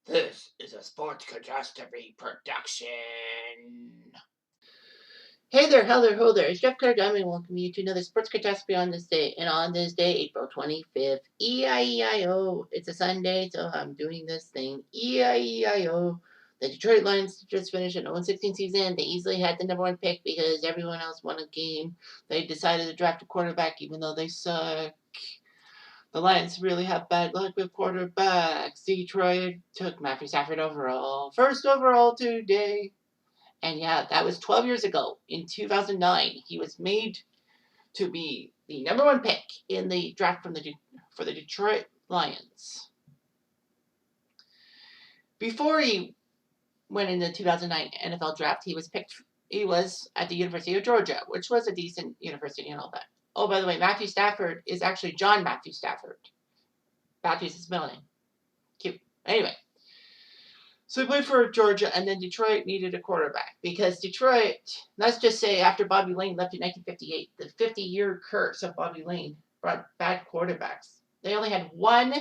This is a Sports Catastrophe production. Hey there, how there, ho there. It's Jeff Carter Diamond. Welcome you to another Sports Catastrophe on this day. And on this day, April 25th, E-I-E-I-O. It's a Sunday, so I'm doing this thing. E-I-E-I-O. The Detroit Lions just finished an 0-16 season. They easily had the number one pick because everyone else won a game. They decided to draft a quarterback even though they suck. The Lions really have bad luck with quarterbacks. Detroit took Matthew Stafford overall. First overall today. And yeah, that was 12 years ago. In 2009, he was made to be the number one pick in the draft for the Detroit Lions. Before he went in the 2009 NFL draft, he was at the University of Georgia, which was a decent university and all that. Oh, by the way, Matthew Stafford is actually John Matthew Stafford. Matthew's his middle name. Cute. Anyway. So he played for Georgia, and then Detroit needed a quarterback because Detroit, let's just say after Bobby Lane left in 1958, the 50-year curse of Bobby Lane brought bad quarterbacks. They only had one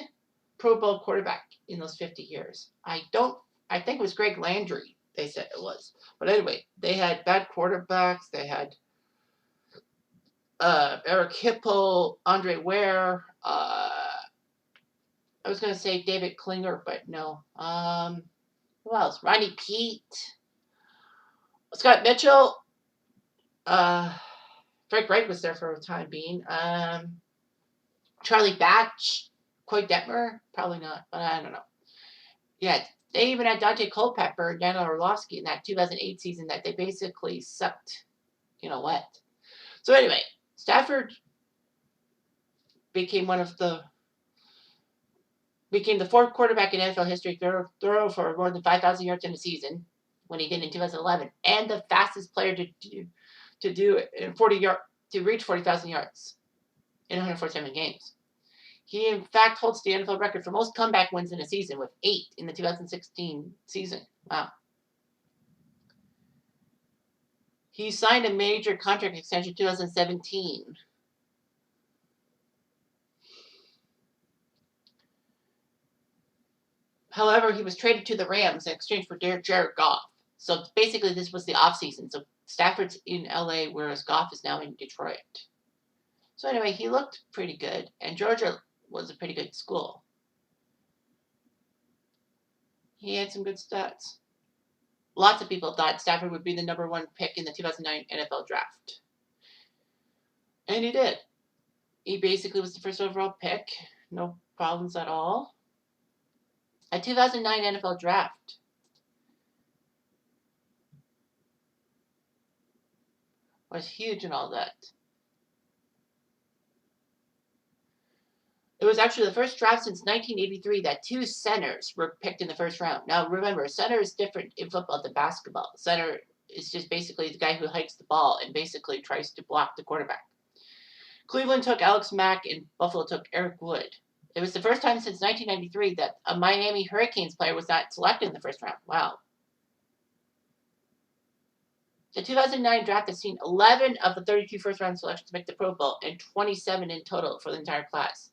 Pro Bowl quarterback in those 50 years. I think it was Greg Landry, they said it was. But anyway, they had bad quarterbacks. They had Eric Hipple, Andre Ware, I was going to say David Klinger, but no. Who else? Ronnie Pete, Scott Mitchell, Frank Wright was there for a time being. Charlie Batch, Coy Detmer, probably not, but I don't know. Yeah, they even had Dante Culpepper and Dan Orlovsky in that 2008 season that they basically sucked. You know what? So anyway, Stafford became the fourth quarterback in NFL history to throw for more than 5,000 yards in a season when he did in 2011, and the fastest player to do it in to reach 40,000 yards in 147 games. He, in fact, holds the NFL record for most comeback wins in a season with 8 in the 2016 season. Wow. He signed a major contract extension in 2017. However, he was traded to the Rams in exchange for Jared Goff. So basically, this was the offseason. So Stafford's in LA, whereas Goff is now in Detroit. So anyway, he looked pretty good, and Georgia was a pretty good school. He had some good stats. Lots of people thought Stafford would be the number one pick in the 2009 NFL draft. And he did. He basically was the first overall pick. No problems at all. A 2009 NFL draft. Was huge and all that. It was actually the first draft since 1983 that 2 centers were picked in the first round. Now remember, center is different in football than basketball. Center is just basically the guy who hikes the ball and basically tries to block the quarterback. Cleveland took Alex Mack and Buffalo took Eric Wood. It was the first time since 1993 that a Miami Hurricanes player was not selected in the first round. Wow. The 2009 draft has seen 11 of the 32 first-round selections make the Pro Bowl and 27 in total for the entire class.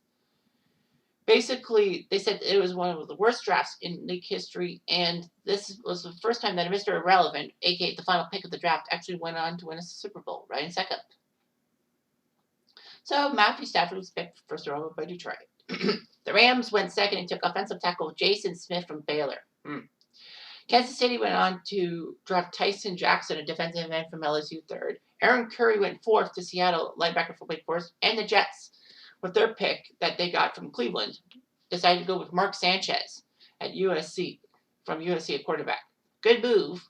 Basically, they said it was one of the worst drafts in league history, and this was the first time that a Mr. Irrelevant, aka the final pick of the draft, actually went on to win a Super Bowl, right in second. So Matthew Stafford was picked first overall by Detroit. The Rams went second and took offensive tackle Jason Smith from Baylor. Kansas City went on to draft Tyson Jackson, a defensive end from LSU, third. Aaron Curry went fourth to Seattle, linebacker from Wake Forest. And the Jets, with their pick that they got from Cleveland, decided to go with Mark Sanchez at USC, from USC at quarterback. Good move.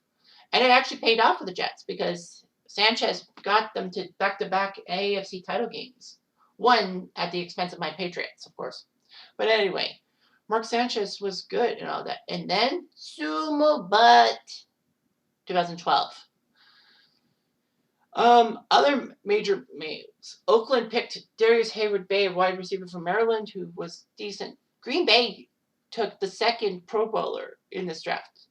And it actually paid off for the Jets because Sanchez got them to back-to-back AFC title games. One at the expense of my Patriots, of course. But anyway, Mark Sanchez was good and all that. And then, sumo butt, 2012. Other major moves. Oakland picked Darius Hayward-Bay, a wide receiver from Maryland, who was decent. Green Bay took the second Pro Bowler in this draft.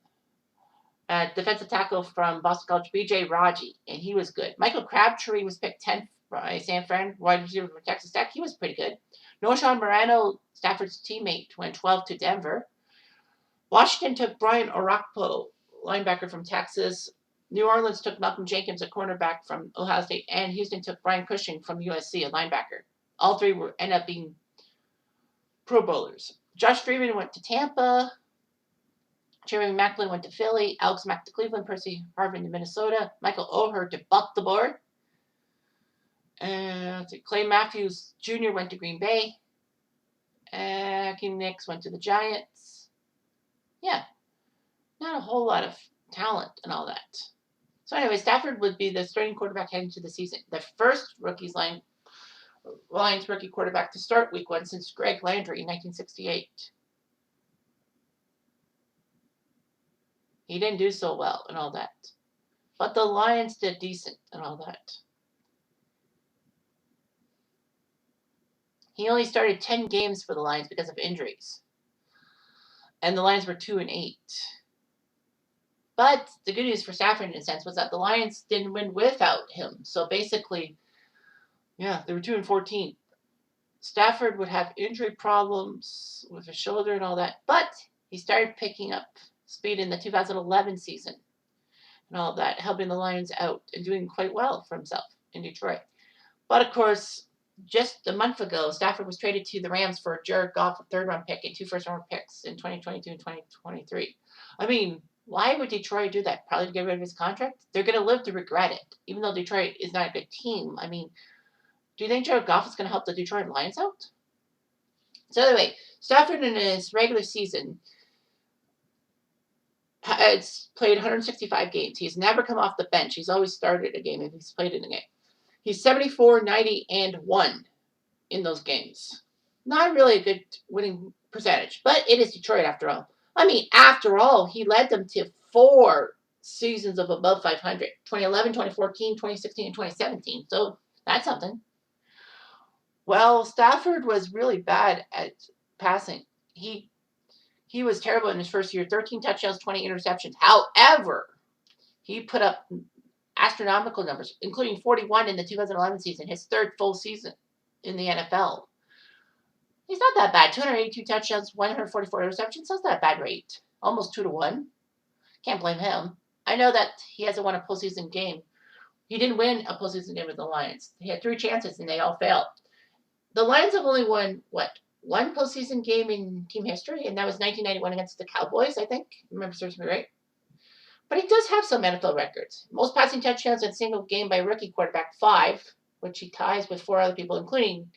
Defensive tackle from Boston College, B.J. Raji, and he was good. Michael Crabtree was picked 10th by San Fran, wide receiver from Texas Tech. He was pretty good. Noshawn Morano, Stafford's teammate, went 12th to Denver. Washington took Brian Orakpo, linebacker from Texas. New Orleans took Malcolm Jenkins, a cornerback from Ohio State, and Houston took Brian Cushing from USC, a linebacker. All three end up being Pro Bowlers. Josh Freeman went to Tampa. Jeremy Maclin went to Philly. Alex Mack to Cleveland. Percy Harvin to Minnesota. Michael Oher to Baltimore. And Clay Matthews Jr. went to Green Bay. Hakeem Nicks went to the Giants. Yeah, not a whole lot of talent and all that. So anyway, Stafford would be the starting quarterback heading to the season. The first Lions rookie quarterback to start week 1 since Greg Landry in 1968. He didn't do so well and all that. But the Lions did decent and all that. He only started 10 games for the Lions because of injuries. And the Lions were 2-8. But the good news for Stafford, in a sense, was that the Lions didn't win without him. So basically, yeah, they were 2-14. Stafford would have injury problems with his shoulder and all that. But he started picking up speed in the 2011 season and all that, helping the Lions out and doing quite well for himself in Detroit. But of course, just a month ago, Stafford was traded to the Rams for Jared Goff, a third-round pick, and 2 first-round picks in 2022 and 2023. I mean, why would Detroit do that? Probably to get rid of his contract? They're going to live to regret it, even though Detroit is not a good team. I mean, do you think Jared Goff is going to help the Detroit Lions out? So anyway, Stafford in his regular season has played 165 games. He's never come off the bench. He's always started a game if he's played in a game. He's 74, 90, and 1 in those games. Not really a good winning percentage, but it is Detroit after all. I mean, after all, he led them to 4 seasons of above 500. 2011, 2014, 2016, and 2017. So that's something. Well, Stafford was really bad at passing. He was terrible in his first year. 13 touchdowns, 20 interceptions. However, he put up astronomical numbers, including 41 in the 2011 season, his third full season in the NFL. He's not that bad. 282 touchdowns, 144 interceptions. That's not a bad rate. Almost 2-1. Can't blame him. I know that he hasn't won a postseason game. He didn't win a postseason game with the Lions. He had 3 chances, and they all failed. The Lions have only won, one postseason game in team history, and that was 1991 against the Cowboys, I think. Remember, serves me right. But he does have some NFL records. Most passing touchdowns in a single game by a rookie quarterback, 5, which he ties with 4 other people, including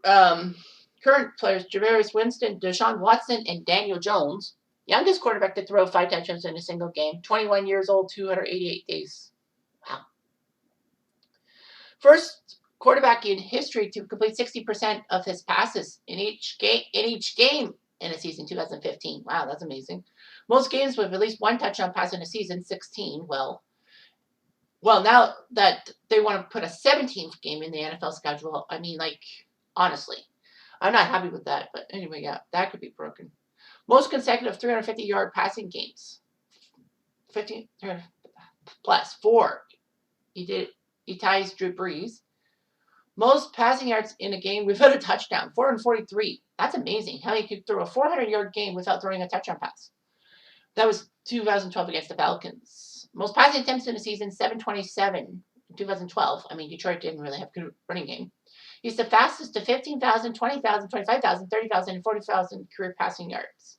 current players Jameis Winston, Deshaun Watson, and Daniel Jones. Youngest quarterback to throw 5 touchdowns in a single game. 21 years old, 288 days. Wow. First quarterback in history to complete 60% of his passes in each game in a season, 2015. Wow, that's amazing. Most games with at least 1 touchdown pass in a season, 16. Well, now that they want to put a 17th game in the NFL schedule, I mean, honestly, I'm not happy with that. But anyway, yeah, that could be broken. Most consecutive 350-yard passing games. 15 plus 4. He ties Drew Brees. Most passing yards in a game without a touchdown, 443. That's amazing. How he could throw a 400-yard game without throwing a touchdown pass. That was 2012 against the Falcons. Most passing attempts in a season, 727 in 2012. I mean, Detroit didn't really have a good running game. He's the fastest to 15,000, 20,000, 25,000, 30,000, and 40,000 career passing yards.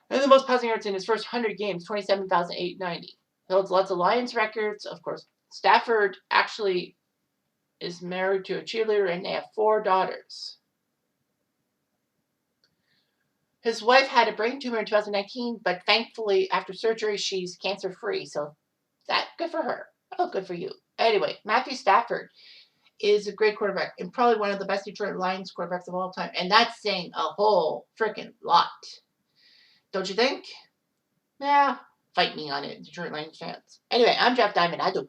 And the most passing yards in his first 100 games, 27,890. He holds lots of Lions records. Of course, Stafford actually is married to a cheerleader, and they have 4 daughters. His wife had a brain tumor in 2019, but thankfully, after surgery, she's cancer-free. So, good for her. Oh, good for you. Anyway, Matthew Stafford is a great quarterback and probably one of the best Detroit Lions quarterbacks of all time. And that's saying a whole freaking lot. Don't you think? Yeah, fight me on it, Detroit Lions fans. Anyway, I'm Jeff Diamond. I do.